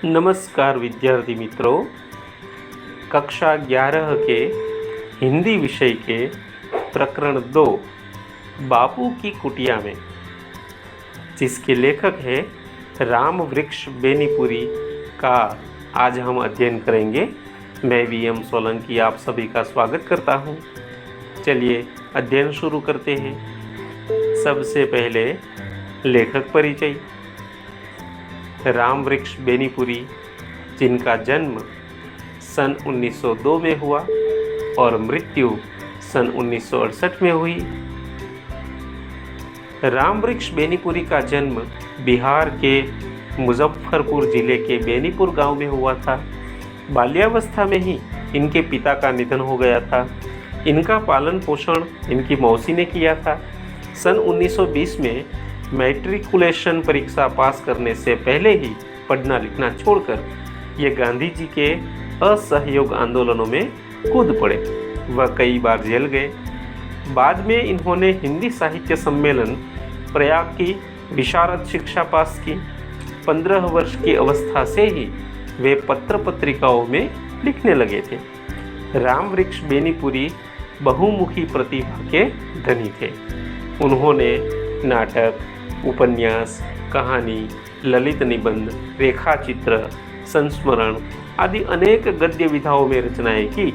नमस्कार विद्यार्थी मित्रों, कक्षा 11 के हिंदी विषय के प्रकरण 2 बापू की कुटिया में, जिसके लेखक है राम वृक्ष बेनीपुरी का आज हम अध्ययन करेंगे। मैं VM सोलंकी आप सभी का स्वागत करता हूँ। चलिए अध्ययन शुरू करते हैं। सबसे पहले लेखक परिचय। राम वृक्ष बेनीपुरी, जिनका जन्म सन 1902 में हुआ और मृत्यु सन 1968 में हुई। राम वृक्ष बेनीपुरी का जन्म बिहार के मुजफ्फरपुर जिले के बेनीपुर गांव में हुआ था। बाल्यावस्था में ही इनके पिता का निधन हो गया था। इनका पालन पोषण इनकी मौसी ने किया था। सन 1920 में मैट्रिकुलेशन परीक्षा पास करने से पहले ही पढ़ना लिखना छोड़कर ये गांधी जी के असहयोग आंदोलनों में कूद पड़े। वह कई बार जेल गए। बाद में इन्होंने हिंदी साहित्य सम्मेलन प्रयाग की विशारद शिक्षा पास की। 15 वर्ष की अवस्था से ही वे पत्र पत्रिकाओं में लिखने लगे थे। राम वृक्ष बेनीपुरी बहुमुखी प्रतिभा के धनी थे। उन्होंने नाटक, उपन्यास, कहानी, ललित निबंध, रेखाचित्र, संस्मरण आदि अनेक गद्य विधाओं में रचनाएं की।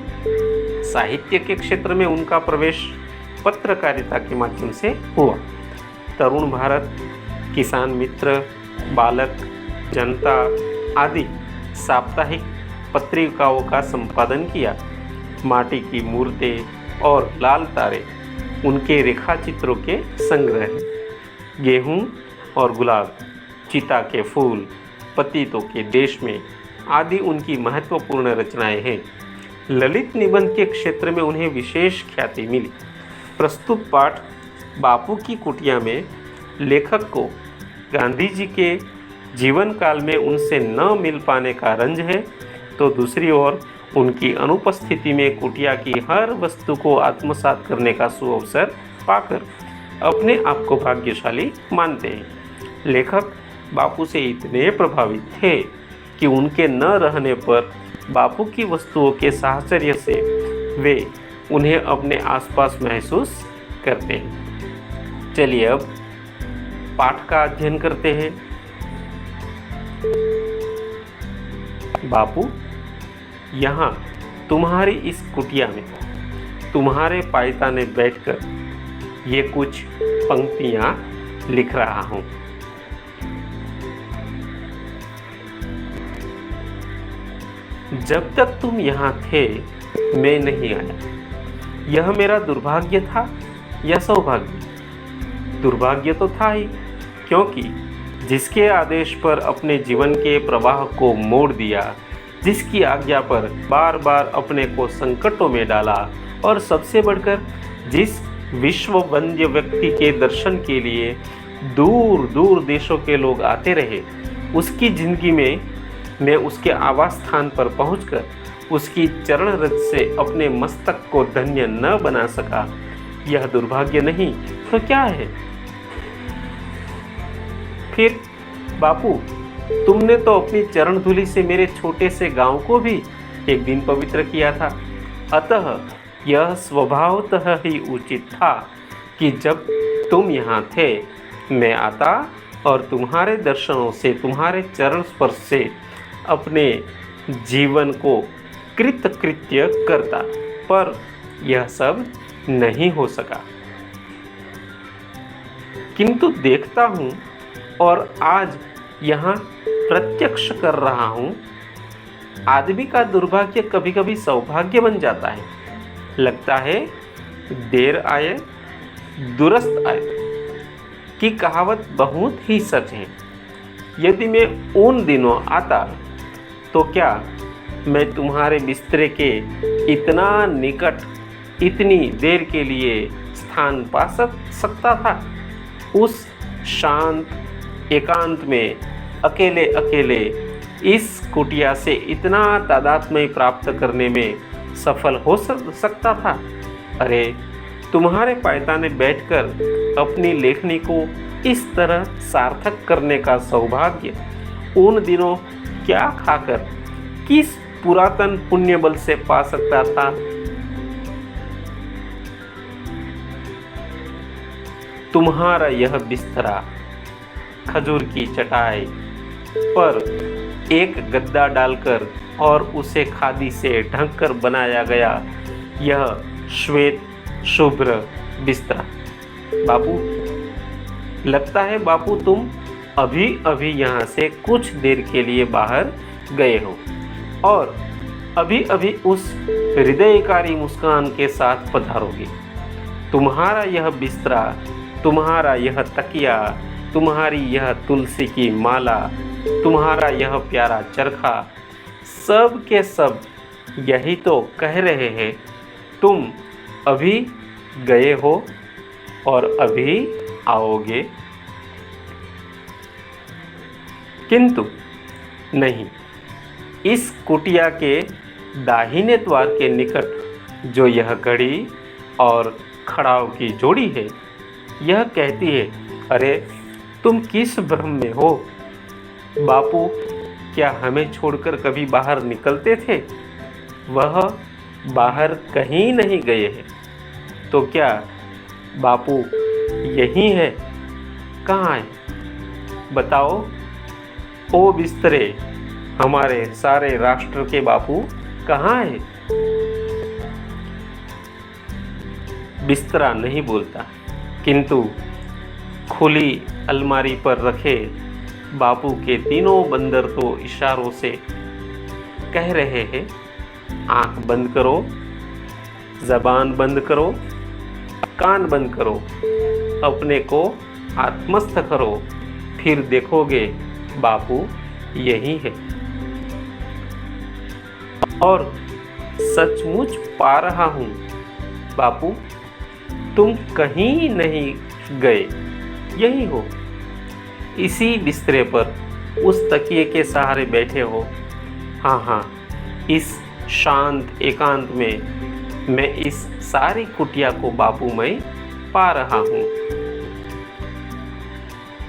साहित्य के क्षेत्र में उनका प्रवेश पत्रकारिता के माध्यम से हुआ। तरुण भारत, किसान मित्र, बालक, जनता आदि साप्ताहिक पत्रिकाओं का संपादन किया। माटी की मूर्तें और लाल तारे उनके रेखाचित्रों के संग्रह हैं। गेहूं और गुलाब, चिता के फूल, पतितों के देश में आदि उनकी महत्वपूर्ण रचनाएं हैं। ललित निबंध के क्षेत्र में उन्हें विशेष ख्याति मिली। प्रस्तुत पाठ बापू की कुटिया में लेखक को गांधी जी के जीवन काल में उनसे न मिल पाने का रंज है, तो दूसरी ओर उनकी अनुपस्थिति में कुटिया की हर वस्तु को आत्मसात करने का सुअवसर पाकर अपने आप को भाग्यशाली मानते हैं। लेखक बापू से इतने प्रभावित थे कि उनके न रहने पर बापू की वस्तुओं के साहचर्य से वे उन्हें अपने आसपास महसूस करते हैं। चलिए अब पाठ का अध्ययन करते हैं। बापू, यहाँ तुम्हारी इस कुटिया में तुम्हारे पायताने बैठकर ये कुछ पंक्तियाँ लिख रहा हूँ। जब तक तुम यहाँ थे मैं नहीं आया। यह मेरा दुर्भाग्य था या सौभाग्य? दुर्भाग्य तो था ही, क्योंकि जिसके आदेश पर अपने जीवन के प्रवाह को मोड़ दिया, जिसकी आज्ञा पर बार बार अपने को संकटों में डाला और सबसे बढ़कर जिस विश्व वंद्य व्यक्ति के दर्शन के लिए दूर दूर देशों के लोग आते रहे, उसकी जिंदगी में मैं उसके आवास स्थान पर पहुंचकर उसकी चरण रज से अपने मस्तक को धन्य न बना सका। यह दुर्भाग्य नहीं तो क्या है? फिर बापू, तुमने तो अपनी चरण धूलि से मेरे छोटे से गांव को भी एक दिन पवित्र किया था। अतः यह स्वभावतः ही उचित था कि जब तुम यहाँ थे मैं आता और तुम्हारे दर्शनों से, तुम्हारे चरण स्पर्श से अपने जीवन को कृतकृत्य करता, पर यह सब नहीं हो सका। किंतु देखता हूँ और आज यहाँ प्रत्यक्ष कर रहा हूँ, आदमी का दुर्भाग्य कभी कभी सौभाग्य बन जाता है। लगता है देर आए दुरुस्त आए की कहावत बहुत ही सच है। यदि मैं उन दिनों आता तो क्या मैं तुम्हारे बिस्तरे के इतना निकट इतनी देर के लिए स्थान पा सकता था? उस शांत एकांत में अकेले अकेले इस कुटिया से इतना तादात्म्य प्राप्त करने में सफल हो सकता था? अरे, तुम्हारे पायताने बैठकर अपनी लेखनी को इस तरह सार्थक करने का सौभाग्य उन दिनों क्या खाकर किस पुरातन पुण्य बल से पा सकता था? तुम्हारा यह बिस्तरा, खजूर की चटाई पर एक गद्दा डालकर और उसे खादी से ढककर बनाया गया यह श्वेत शुभ्र बिस्तरा। बापू, लगता है बापू तुम अभी अभी यहाँ से कुछ देर के लिए बाहर गए हो और अभी अभी उस हृदयकारी मुस्कान के साथ पधारोगे। तुम्हारा यह बिस्तरा, तुम्हारा यह तकिया, तुम्हारी यह तुलसी की माला, तुम्हारा यह प्यारा चरखा, सब के सब यही तो कह रहे हैं तुम अभी गए हो और अभी आओगे। किंतु नहीं, इस कुटिया के दाहिने द्वार के निकट जो यह घड़ी और खड़ाऊ की जोड़ी है, यह कहती है, अरे तुम किस भ्रम में हो बापू? क्या हमें छोड़कर कभी बाहर निकलते थे? वह बाहर कहीं नहीं गए हैं। तो क्या बापू यही है? कहाँ है बताओ? ओ बिस्तरे, हमारे सारे राष्ट्र के बापू कहाँ है? बिस्तरा नहीं बोलता, किंतु खुली अलमारी पर रखे बापू के तीनों बंदर तो इशारों से कह रहे हैं, आंख बंद करो, जबान बंद करो, कान बंद करो, अपने को आत्मस्थ करो, फिर देखोगे बापू यही है। और सचमुच पा रहा हूँ बापू, तुम कहीं नहीं गए, यही हो, इसी बिस्तरे पर उस तकिए के सहारे बैठे हो। हाँ हाँ, इस शांत एकांत में मैं इस सारी कुटिया को बापू मैं पा रहा हूँ।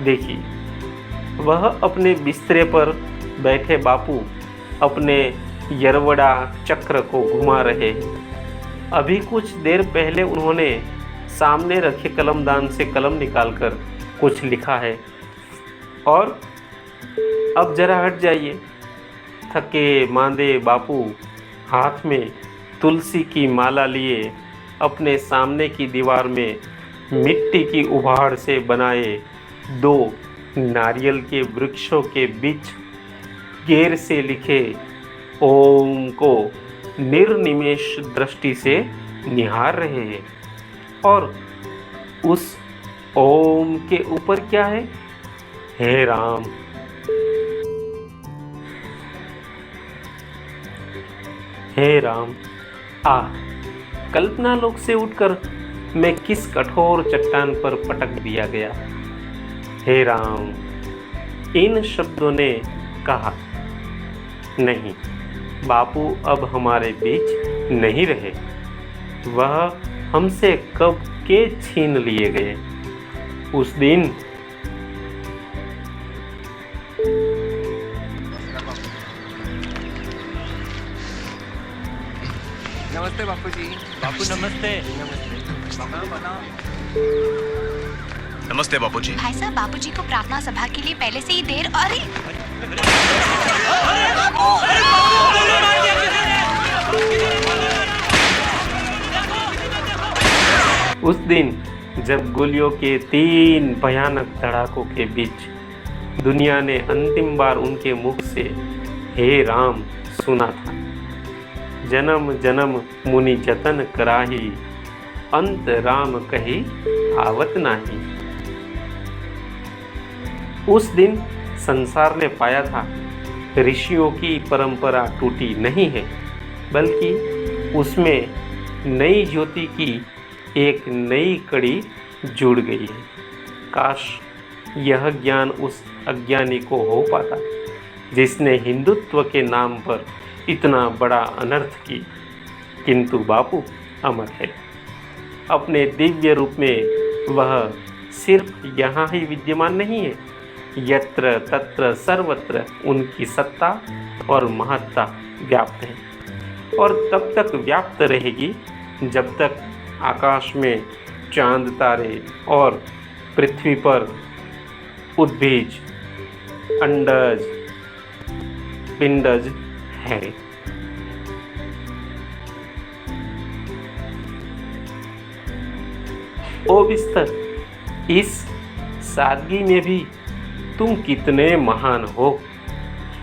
देखिए, वह अपने बिस्तरे पर बैठे बापू अपने यरवड़ा चक्र को घुमा रहे हैं। अभी कुछ देर पहले उन्होंने सामने रखे कलमदान से कलम निकालकर कुछ लिखा है और अब जरा हट जाइए। थके मांदे बापू हाथ में तुलसी की माला लिए अपने सामने की दीवार में मिट्टी की उभाड़ से बनाए दो नारियल के वृक्षों के बीच गैर से लिखे ओम को निर्निमेष दृष्टि से निहार रहे हैं। और उस ओम के ऊपर क्या है? हे राम। हे राम, कल्पना लोक से उठकर मैं किस कठोर चट्टान पर पटक दिया गया। हे राम, इन शब्दों ने कहा, नहीं, बापू अब हमारे बीच नहीं रहे। वह हमसे कब के छीन लिए गए। उस दिन नमस्ते बापू जी। बापू नमस्ते। नमस्ते बापू जी। भाई साहब, बापू जी को प्रार्थना सभा के लिए पहले से ही देर। अरे उस दिन जब गोलियों के 3 भयानक धड़ाकों के बीच दुनिया ने अंतिम बार उनके मुख से हे राम सुना था। जन्म जन्म मुनि जतन कराही, अंत राम कही आवत नाही। उस दिन संसार ने पाया था ऋषियों की परंपरा टूटी नहीं है, बल्कि उसमें नई ज्योति की एक नई कड़ी जुड़ गई है। काश यह ज्ञान उस अज्ञानी को हो पाता जिसने हिंदुत्व के नाम पर इतना बड़ा अनर्थ की। किंतु बापू अमर है। अपने दिव्य रूप में वह सिर्फ यहाँ ही विद्यमान नहीं है, यत्र तत्र सर्वत्र उनकी सत्ता और महत्ता व्याप्त है और तब तक व्याप्त रहेगी जब तक आकाश में चांद तारे और पृथ्वी पर उद्भिज अंडज पिंडज है। ओ बिस्तर, इस सादगी में भी तुम कितने महान हो,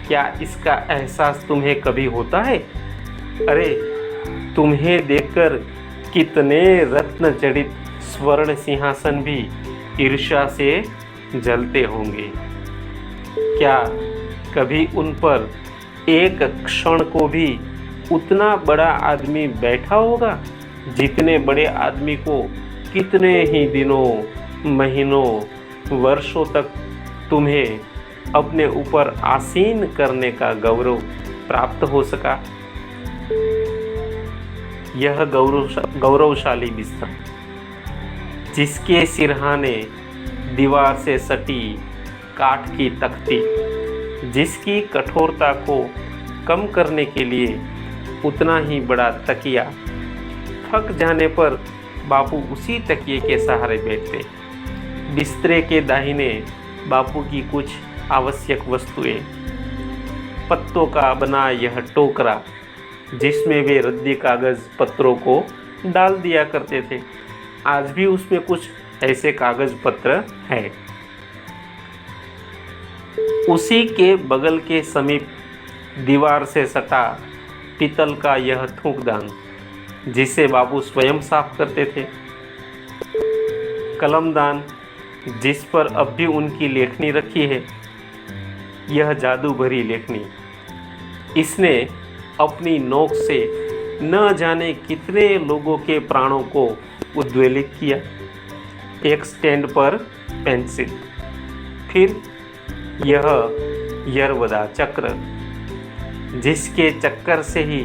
क्या इसका एहसास तुम्हें कभी होता है? अरे तुम्हें देखकर कितने रत्न जड़ित स्वर्ण सिंहासन भी ईर्ष्या से जलते होंगे। क्या कभी उन पर एक क्षण को भी उतना बड़ा आदमी बैठा होगा जितने बड़े आदमी को कितने ही दिनों, महीनों, वर्षों तक तुम्हें अपने ऊपर आसीन करने का गौरव प्राप्त हो सका? यह गौरवशाली बिस्तर, जिसके सिरहाने दीवार से सटी काठ की तख्ती, जिसकी कठोरता को कम करने के लिए उतना ही बड़ा तकिया, थक जाने पर बापू उसी तकिए के सहारे बैठते। बिस्तरे के दाहिने बापू की कुछ आवश्यक वस्तुएं, पत्तों का बना यह टोकरा जिसमें वे रद्दी कागज़ पत्रों को डाल दिया करते थे, आज भी उसमें कुछ ऐसे कागज़ पत्र हैं। उसी के बगल के समीप दीवार से सटा पीतल का यह थूकदान जिसे बाबू स्वयं साफ करते थे। कलमदान जिस पर अब भी उनकी लेखनी रखी है, यह जादू भरी लेखनी, इसने अपनी नोक से न जाने कितने लोगों के प्राणों को उद्वेलित किया। एक स्टैंड पर पेंसिल, फिर यह यरवदा चक्र जिसके चक्कर से ही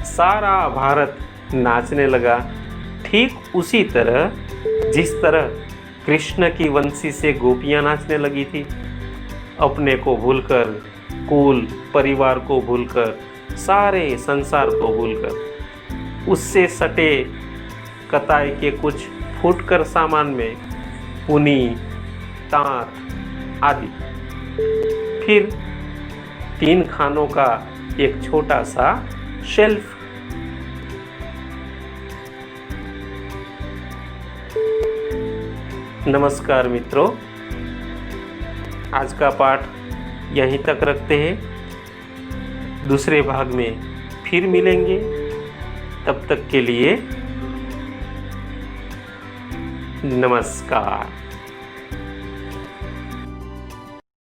सारा भारत नाचने लगा, ठीक उसी तरह जिस तरह कृष्ण की वंशी से गोपियां नाचने लगी थी। अपने को भूलकर, कुल परिवार को भूलकर, सारे संसार को भूलकर, उससे सटे कताई के कुछ फुटकर सामान में पुनी, तांत आदि, फिर 3 खानों का एक छोटा सा शेल्फ। नमस्कार मित्रों, आज का पाठ यहीं तक रखते हैं। दूसरे भाग में फिर मिलेंगे, तब तक के लिए नमस्कार।